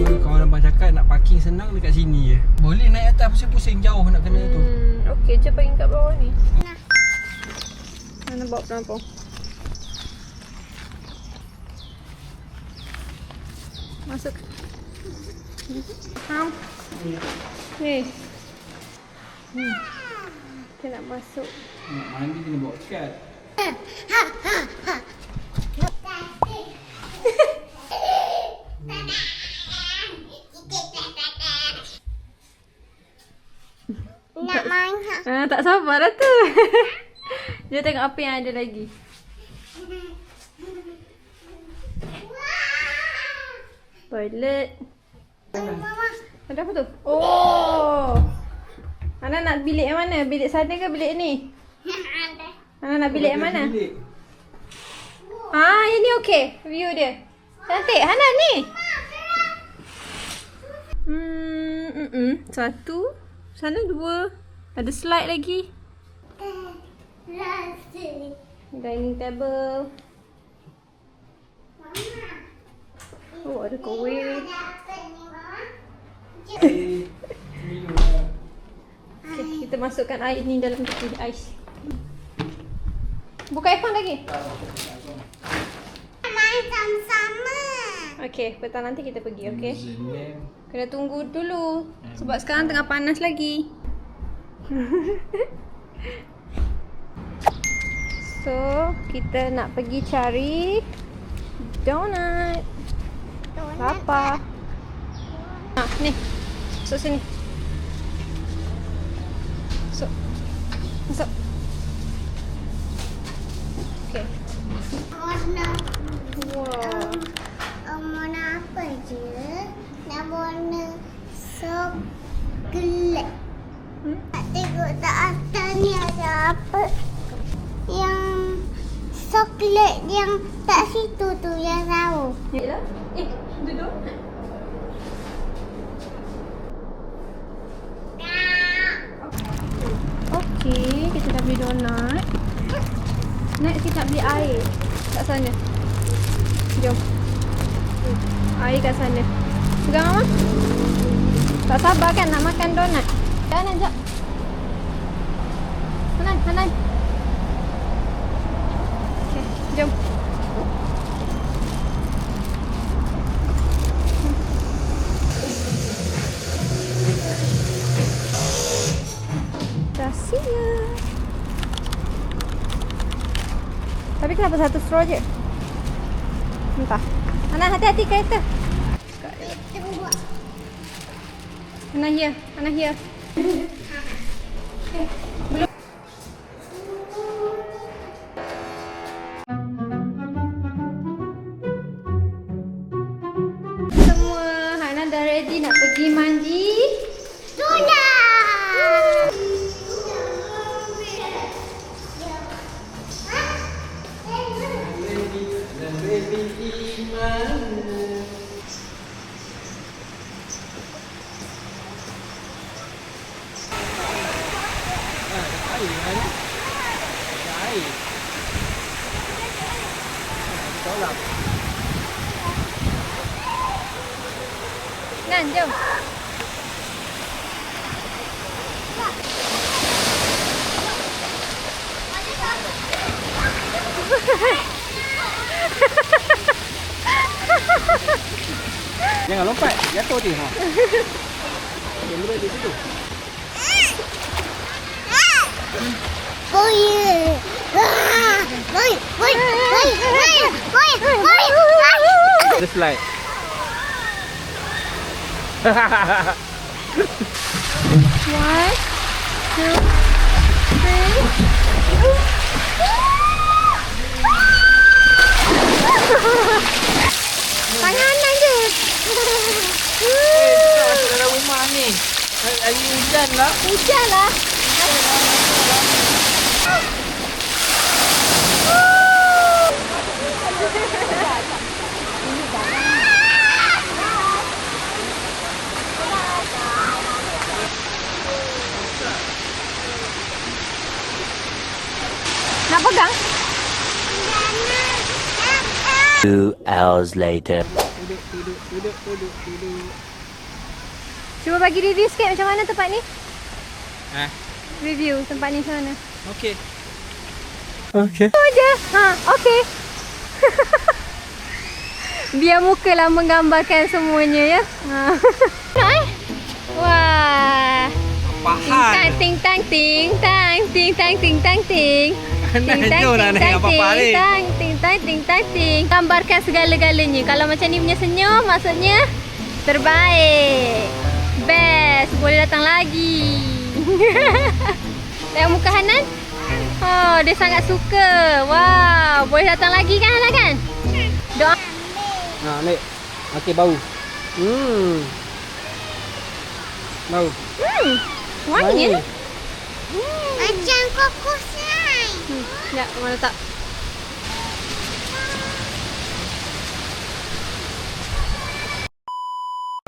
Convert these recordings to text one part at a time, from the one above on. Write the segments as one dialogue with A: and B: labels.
A: Kawan abang cakap nak parking senang dekat sini je. Boleh naik atas pusing-pusing jauh nak kena tu.
B: Okey, je parking kat bawah ni. Mana bawa penampung? Masuk. Ham. Ni. Kita nak masuk.
A: Nak mandi kena bawa kad.
C: Nak main
B: Tak sabar dah tu. Dia tengok apa yang ada lagi. Toilet. Ada apa tu? Oh. Ana nak bilik yang mana? Bilik sana ke bilik ni? Ana nak bilik yang mana? Yang ni okey. View dia. Cantik. Hana ni. Satu. Sana dua. Ada slide lagi. Dining table. Oh, ada kowe. Okay, kita masukkan air ni dalam peti ais. Buka aircon lagi.
C: main sama-sama.
B: Okey, petang nanti kita pergi, okey? Kena tunggu dulu sebab sekarang tengah panas lagi. So, kita nak pergi cari donut. Lapar. Ni. Masuk sini. Masuk. Masuk. Okey.
C: Warna
B: Wow.
C: warna apa je? Nak warna coklat. Tengok tak atas ni ada apa? Yang coklat yang tak situ tu yang tahu.
B: Yalah. Duduk. Okey, kita dah beli donut. Next kita nak beli air kat sana. Jom. Air kat sana. Pegang Mama. Tak sabar kan nak makan donut. Hanan, jap. Hanan. Okey, jom. Rahsia. Tapi kenapa satu straw je? Entah. Hanan, hati-hati kereta. Hanan here. Hanan here. Belum. Semua Hanan dah ready nak pergi mandi.
C: Sudah.
B: Nan, jom.
A: Jangan lompat, jatuh dia. Yang boleh di situ.
C: Boy.
A: The slide.
B: One, two, three. Tangan je.
A: Masuk dalam rumah ni. Hari hujan lah.
B: Hujan lah. Nak pegang?
D: 2 hours later.
A: Duduk.
B: Cuba bagi review sikit macam mana tempat ni. Review tempat ni macam mana.
A: Okey.
B: Itu je. Okey. Biar muka lah menggambarkan semuanya ya. Wah.
A: Faham.
B: Ting tang ting tang ting tang ting tang ting. Ting. Gambarkan segala-galanya. Kalau macam ni punya senyum maksudnya terbaik. Best. Boleh datang lagi. Tengok muka Hanan. Oh, dia sangat suka. Wow, boleh datang lagi kan Hanan kan? Doa.
A: Ambil. Okey, bau. Bau.
B: Wangi ya?
C: Macam kokos lain.
B: Ya, mana tak?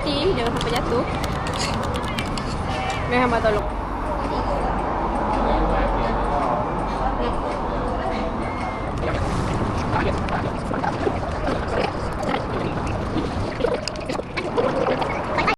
B: Jangan sampai jatuh. Meh hamba tolong.